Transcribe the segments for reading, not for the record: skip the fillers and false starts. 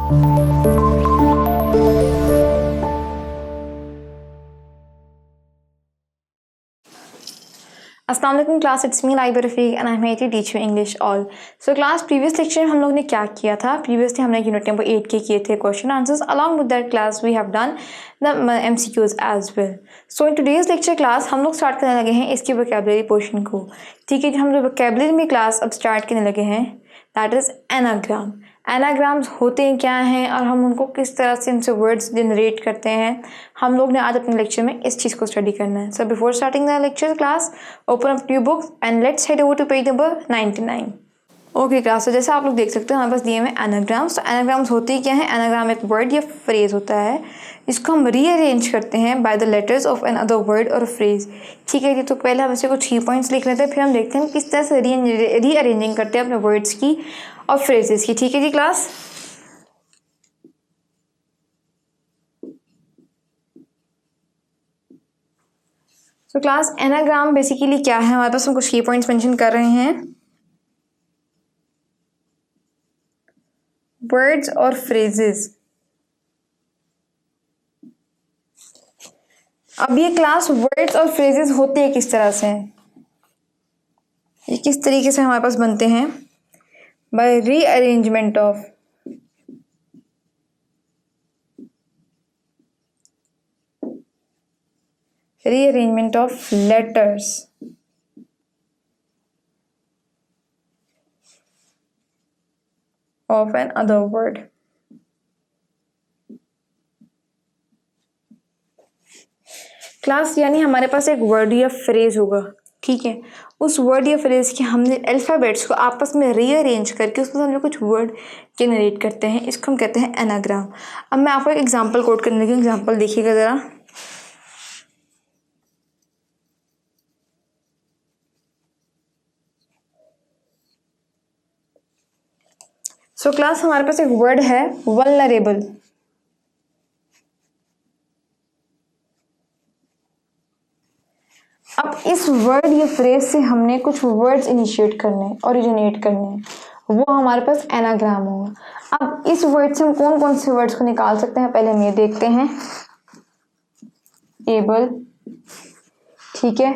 अस्सलाम वालेकुम class, it's me Laiba Rafiq and I am here to teach you English all. So class, previous lecture में हम लोग ने क्या किया था? प्रीवियसली हमने यूनिट नंबर 8 के किए थे question answers. Along with that class we have done the MCQs as well. So in today's lecture class हम लोग स्टार्ट करने लगे हैं इसकी वोकैबुलरी पोर्शन को। ठीक है, जो हम लोग वोकैबुलरी में क्लास अब स्टार्ट करने लगे हैं, दैट इज़ एनाग्राम। एनाग्राम्स होते हैं क्या हैं और हम उनको किस तरह से इनसे वर्ड्स जनरेट करते हैं, हम लोग ने आज अपने लेक्चर में इस चीज़ को स्टडी करना है। So before starting the lecture class, open up new books and let's head over to page number 99। Okay class, तो जैसा आप लोग देख सकते हो हमारे पास दिए हुए एनाग्राम्स। तो एनाग्राम्स होते ही क्या है? एनाग्राम एक वर्ड या फ्रेज होता है, इसको हम रीअरेंज करते हैं by the letters of another word और फ्रेज। ठीक है जी, तो पहले हम इसे कुछ की पॉइंट्स लिख लेते हैं, फिर हम देखते हैं किस तरह से रीअरेंजिंग करते हैं अपने वर्ड्स की और फ्रेजेस की। ठीक है जी क्लास। तो क्लास, एनाग्राम बेसिकली क्या है? हमारे पास हम कुछ की पॉइंट्स मेंशन कर रहे हैं, वर्ड्स और फ्रेजेस। अब ये क्लास वर्ड्स और फ्रेजेस होते हैं किस तरह से, ये किस तरीके से हमारे पास बनते हैं? By rearrangement of letters of another word. Class, यानी हमारे पास एक वर्ड या फ्रेज होगा, ठीक है, उस वर्ड या फ्रेज के हमने अल्फ़ाबेट्स को आपस में रीअरेंज करके उसमें हम लोग कुछ वर्ड जनरेट करते हैं, इसको हम कहते हैं एनाग्राम। अब मैं आपको एक एग्जांपल कोट करने लगी, एग्जांपल देखिएगा ज़रा। सो क्लास, हमारे पास एक वर्ड है वल्नरेबल। अब इस वर्ड या फ्रेज से हमने कुछ वर्ड्स इनिशिएट करने, ओरिजिनेट करने, वो हमारे पास एनाग्राम होगा। अब इस वर्ड से हम कौन कौन से वर्ड्स को निकाल सकते हैं, पहले हम ये देखते हैं। एबल, ठीक है,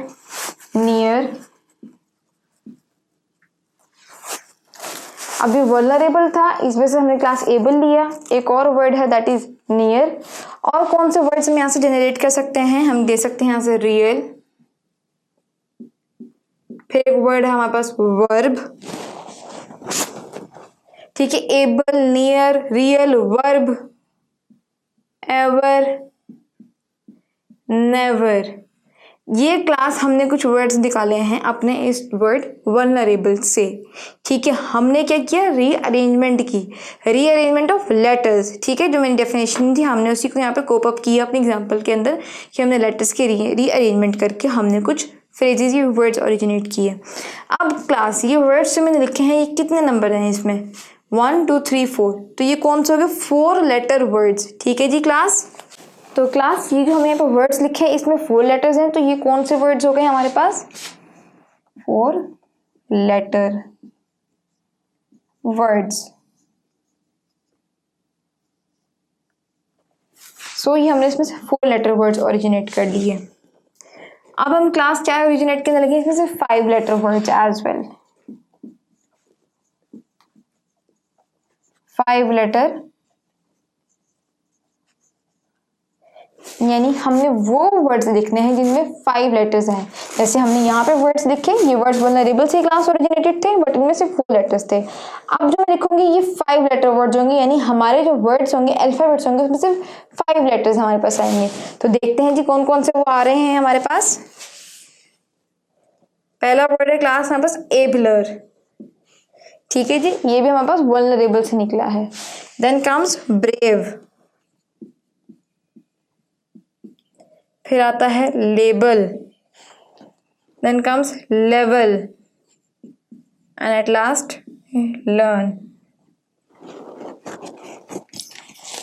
नियर। अब ये वल्नरेबल था, इस वजह से हमने क्लास एबल लिया। एक और वर्ड है दैट इज नियर। और कौन से वर्ड्स हम यहाँ से जनरेट कर सकते हैं? हम दे सकते हैं यहाँ से रियल। फिर एक वर्ड है हमारे पास वर्ब, ठीक है, able, near, real, verb, ever, never. ये क्लास हमने कुछ वर्ड्स निकाले हैं अपने इस वर्ड वल्नरेबल से। ठीक है, हमने क्या किया? रीअरेंजमेंट की, रीअरेंजमेंट ऑफ लेटर्स। ठीक है, जो मेरी डेफिनेशन थी हमने उसी को यहाँ पे कोप अप किया अपने एग्जांपल के अंदर, कि हमने लेटर्स के रीअरेंजमेंट करके हमने कुछ फ्रेजेस या वर्ड्स ओरिजिनेट किए। अब क्लास, ये वर्ड्स जो मैंने लिखे हैं, ये कितने नंबर हैं इसमें? 1 2 3 4। तो ये कौन से हो गए? 4 लेटर वर्ड्स। ठीक है जी क्लास। तो क्लास, ये जो हमने यहाँ पर वर्ड्स लिखे हैं इसमें 4 लेटर्स हैं, तो ये कौन से वर्ड्स हो गए हमारे पास? 4 लेटर वर्ड्स। सो ये हमने इसमें से 4 लेटर वर्ड्स ओरिजिनेट कर लिए। अब हम क्लास क्या ओरिजिनेट करने लगे? इसमें से 5 letter words as well. 5 letter, यानी हमने वो वर्ड्स लिखने हैं जिनमें 5 लेटर्स हैं। जैसे हमने यहाँ पे वर्ड्स लिखे, ये वर्ड्स वल्नरेबल से क्लास ओरिजिनेटेड थे, बट इनमें से 4 लेटर्स थे। अब जो मैं लिखूंगी ये 5 लेटर वर्ड्स होंगे, यानी हमारे जो वर्ड्स होंगे, अल्फाबेट्स होंगे, उसमें सिर्फ 5 लेटर्स हमारे पास आएंगे। तो देखते हैं जी कौन कौन से वो आ रहे हैं हमारे पास। पहला वर्ड है क्लास हमारे पास एबलर। ठीक है जी, ये भी हमारे पास वल्नरेबल से निकला है। देन कम्स ब्रेव, फिर आता है label, then comes level, and at last learn.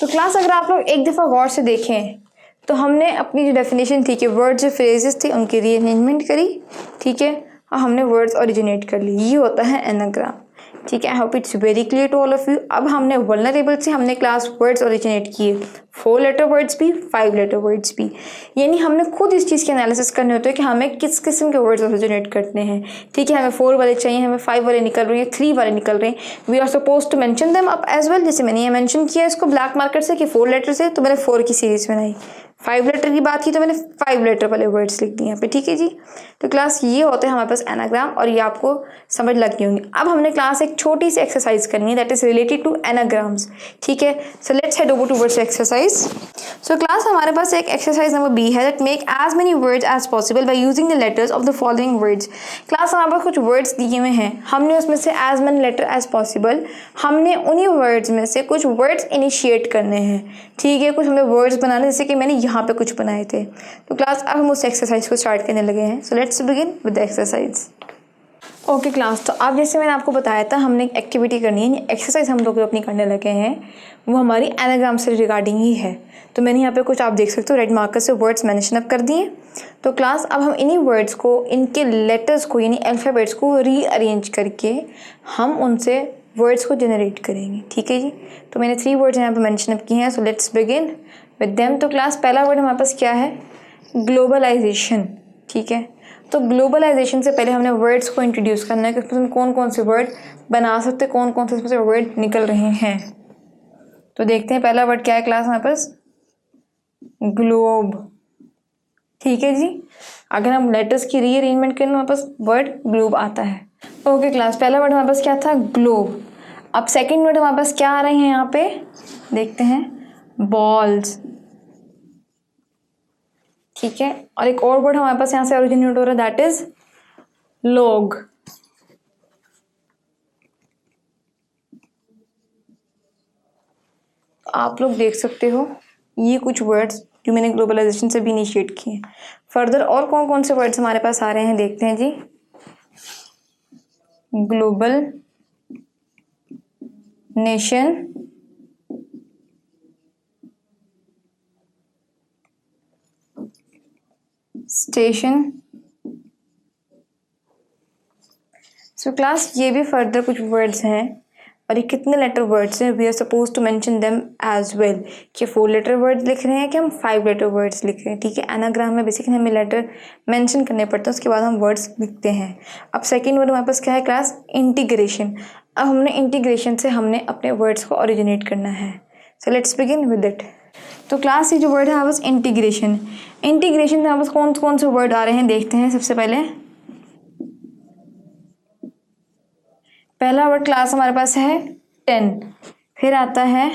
तो क्लास, अगर आप लोग एक दफ़ा गौर से देखें तो हमने अपनी जो डेफिनेशन थी कि वर्ड्स जो फ्रेजेस थे उनकी रीअरेंजमेंट करी, ठीक है, और हमने वर्ड्स ओरिजिनेट कर ली। ये होता है एनाग्राम। ठीक है, I hope it's very clear to all of you. अब हमने वल्नरेबल से हमने क्लास वर्ड्स ओरिजिनेट किए, 4 लेटर वर्ड्स भी 5 लेटर वर्ड्स भी, यानी हमने खुद इस चीज़ की एनालिसिस करने होते हैं कि हमें किस किस्म के वर्ड्स ओरिजिनेट करने हैं। ठीक है, हमें 4 वाले चाहिए, हमें 5 वाले निकल रहे हैं, 3 वाले निकल रहे हैं, we are suppose to mention them up as well. जैसे मैंने ये मेंशन किया इसको ब्लैक मार्कर से कि 4 लेटर से, तो मैंने 4 की सीरीज बनाई। 5 लेटर की बात की तो मैंने 5 लेटर वाले वर्ड्स लिख दिए यहाँ पे। ठीक है जी, तो क्लास ये होते हैं हमारे पास एनाग्राम, और ये आपको समझ लग गई होंगी। अब हमने क्लास एक छोटी सी एक्सरसाइज करनी है that is related to anagrams. ठीक है, so let's head over towards exercise. So class हमारे पास एक एक्सरसाइज नंबर बी है that make as many words as possible by using the letters of the following words. Class हमारे पास कुछ words दिए हुए हैं, हमने उसमें से as many letter as possible, हमने उन्हीं वर्ड्स में से कुछ वर्ड्स इनिशिएट करने हैं। ठीक है, कुछ हमें वर्ड्स बनाने, जैसे कि मैंने यहाँ पे कुछ बनाए थे। तो क्लास अब हम उस एक्सरसाइज को स्टार्ट करने लगे हैं। So let's begin with the exercise. Okay class, तो अब जैसे मैंने आपको बताया था हमने एक एक्टिविटी करनी है, एक्सरसाइज हम लोग अपनी करने लगे हैं, वो हमारी एनाग्राम से रिगार्डिंग ही है। तो मैंने यहाँ पे कुछ आप देख सकते हो रेड मार्कर से वर्ड्स मेंशन अप कर दिए। तो क्लास अब हम इन्हीं वर्ड्स को, इनके लेटर्स को यानी अल्फ़ाबेट्स को रीअरेंज करके हम उनसे वर्ड्स को जनरेट करेंगे। ठीक है जी, तो मैंने 3 वर्ड्स यहाँ पे मेंशन अप किए हैं। So let's begin with them. तो क्लास पहला वर्ड हमारे पास क्या है? ग्लोबलाइजेशन। ठीक है, तो ग्लोबलाइजेशन से पहले हमने वर्ड्स को इंट्रोड्यूस करना है कि उसमें कौन कौन से वर्ड बना सकते, कौन कौन से इसमें से वर्ड निकल रहे हैं। तो देखते हैं पहला वर्ड क्या है क्लास हमारे पास, ग्लोब। ठीक है जी, अगर हम लेटर्स की रीअरेंजमेंट करें हमारे पास वर्ड ग्लोब आता है। ओके क्लास, पहला वर्ड हमारे पास क्या था? ग्लोब। अब सेकंड वर्ड हमारे पास क्या आ रहे हैं यहाँ पे, देखते हैं, बॉल्स। ठीक है, और एक और वर्ड हमारे पास यहाँ से ओरिजिनेट हो रहा है दैट इज लोग। आप लोग देख सकते हो ये कुछ वर्ड्स जो मैंने ग्लोबलाइजेशन से भी इनिशिएट किए हैं। फर्दर और कौन कौन से वर्ड्स हमारे पास आ रहे हैं देखते हैं जी। Global, nation, station. So class ये भी फर्दर कुछ वर्ड्स हैं, और ये कितने लेटर वर्ड्स हैं, we are suppose to mention them as well. कि 4 लेटर वर्ड्स लिख रहे हैं कि हम 5 लेटर वर्ड्स लिख रहे हैं। ठीक है, एनाग्राम में बेसिकली हमें लेटर मेंशन करने पड़ते हैं, उसके बाद हम वर्ड्स लिखते हैं। अब सेकेंड वर्ड हमारे पास क्या है क्लास, इंटीग्रेशन। अब हमने इंटीग्रेशन से हमने अपने वर्ड्स को ओरिजिनेट करना है। So let's begin with it. तो क्लास ये जो वर्ड है हमारे पास इंटीग्रेशन। इंटीग्रेशन में हमारे पास कौन कौन से वर्ड आ रहे हैं देखते हैं। सबसे पहले पहला वर्ड क्लास हमारे पास है 10, फिर आता है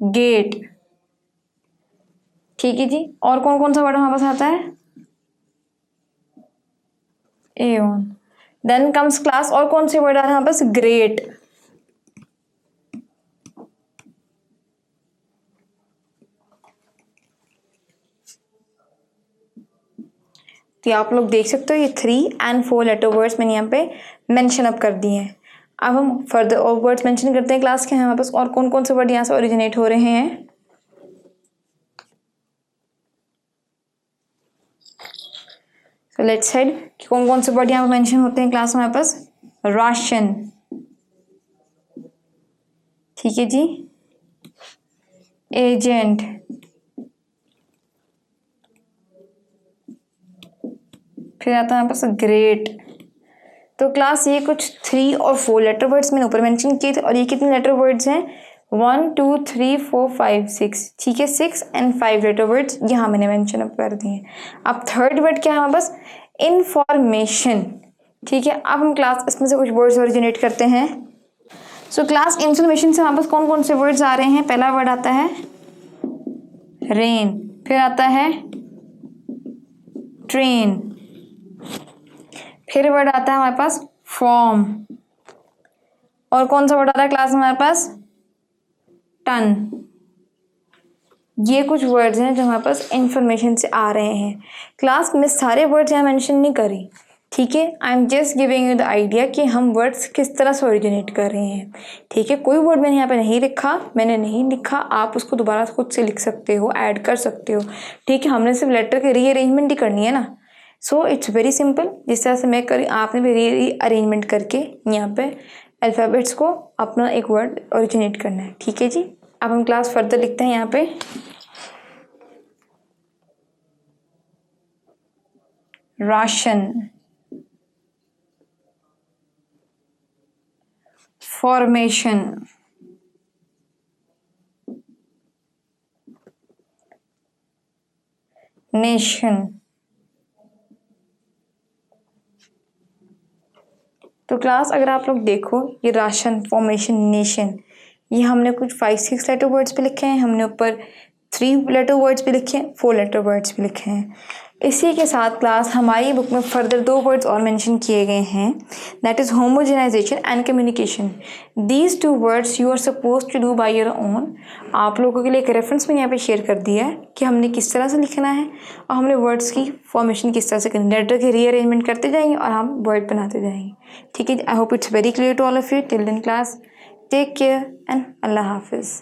गेट। ठीक है जी, और कौन कौन सा वर्ड हमारे पास आता है, एओन। देन कम्स क्लास, और कौन से वर्ड आ रहे हैं हमारे पास, ग्रेट। तो आप लोग देख सकते हो ये 3 and 4 लेटर वर्ड्स मैंने यहाँ पे मेंशन अप कर दिए हैं। अब हम फर्दर और वर्ड्स मेंशन करते हैं क्लास के हमारे पास और कौन कौन से वर्ड यहाँ से ओरिजिनेट हो रहे हैं। सो लेट्स हेड कि कौन कौन से वर्ड यहाँ पे मेंशन होते हैं क्लास में हमारे पास, राशन। ठीक है जी, एजेंट, फिर आता है हमारे पास ग्रेट। तो क्लास ये कुछ 3 और 4 लेटर वर्ड्स मैंने ऊपर मेंशन किए थे, और ये कितने लेटर वर्ड्स हैं, 1 2 3 4 5 6। ठीक है, 6 and 5 लेटर वर्ड्स यहाँ मैंने मेंशन अप कर दिए। अब थर्ड वर्ड क्या है हमारे पास, इंफॉर्मेशन। ठीक है, अब हम क्लास इसमें से कुछ वर्ड्स ओरिजिनेट करते हैं। सो क्लास इंफॉर्मेशन से हमारे पास कौन कौन से वर्ड्स आ रहे हैं। पहला वर्ड आता है रेन, फिर आता है ट्रेन, फिर वर्ड आता है हमारे पास फॉर्म, और कौन सा वर्ड आता है क्लास हमारे पास, टन। ये कुछ वर्ड्स हैं जो हमारे पास इंफॉर्मेशन से आ रहे हैं। क्लास में सारे वर्ड्स यहाँ मेंशन नहीं करी। ठीक है, I am just giving you the idea कि हम वर्ड्स किस तरह से ओरिजिनेट कर रहे हैं। ठीक है, कोई वर्ड मैंने यहाँ पे नहीं लिखा, मैंने नहीं लिखा, आप उसको दोबारा खुद से लिख सकते हो, ऐड कर सकते हो। ठीक है, हमने सिर्फ लेटर की रीअरेंजमेंट ही करनी है ना। सो इट्स वेरी सिंपल, जिस तरह से मैं करी आपने भी री अरेंजमेंट करके यहाँ पे अल्फ़ाबेट्स को अपना एक वर्ड ओरिजिनेट करना है। ठीक है जी, अब हम क्लास फर्दर लिखते हैं यहाँ पे। Ration, formation, nation. तो क्लास अगर आप लोग देखो, ये राशन, फॉर्मेशन, नेशन, ये हमने कुछ 5-6 लेटर वर्ड्स पे लिखे हैं, हमने ऊपर 3 लेटर वर्ड्स भी लिखे हैं, 4 लेटर वर्ड्स भी लिखे हैं। इसी के साथ क्लास हमारी बुक में फर्दर 2 वर्ड्स और मेंशन किए गए हैं, that is homogenisation and communication. These 2 words you are suppose to do by your own. आप लोगों के लिए एक रेफरेंस में यहाँ पे शेयर कर दिया है कि हमने किस तरह से लिखना है और हमने वर्ड्स की फॉर्मेशन किस तरह से करनी है। लेटर के रीअरेंजमेंट करते जाएंगे और हम वर्ड बनाते जाएंगे। ठीक है, I hope it's very clear to all of you. Till then class, take care and अल्लाह हाफिज़।